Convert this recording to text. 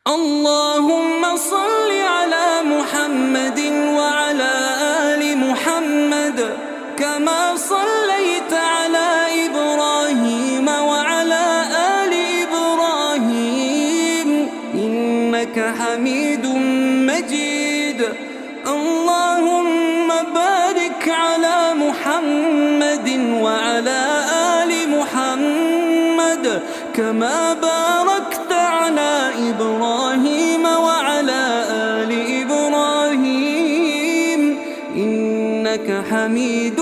اللهم صل على محمد وعلى آل محمد كما صليت على إبراهيم وعلى آل إبراهيم إنك حميد مجيد. اللهم بارك على محمد وعلى آل محمد كما باركت على إبراهيم وعلى آل إبراهيم إنك حميد